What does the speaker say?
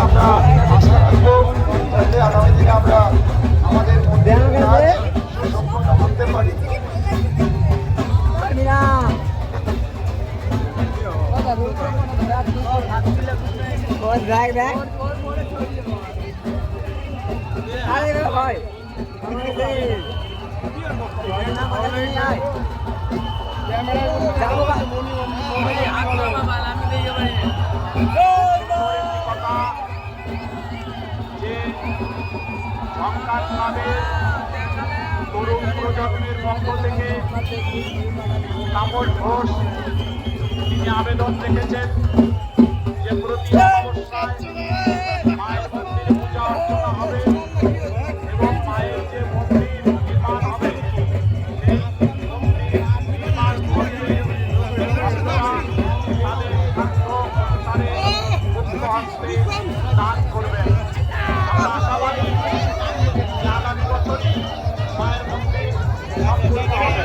আমরা আশা করব যাতে আগামী দিনে আমরা আমাদের সম্পন্ন করতে পারি। তরুণ প্রজন্মের পক্ষ থেকে তাপস ঘোষ তিনি আবেদন রেখেছেন যে প্রতি অমাবস্যায় মায়ের মন্দিরে পূজা অর্চনা হবে এবং মায়ের যে মন্দির নির্মাণ হবে সেই মন্দির নির্মাণ করতে আপনারা তাদের স্বার্থ অনুসারে মুক্ত হস্তে দান করবেন। আমরা আশাবাদী আগামী বছরই মায়ের মন্দির সম্পূর্ণ হবে।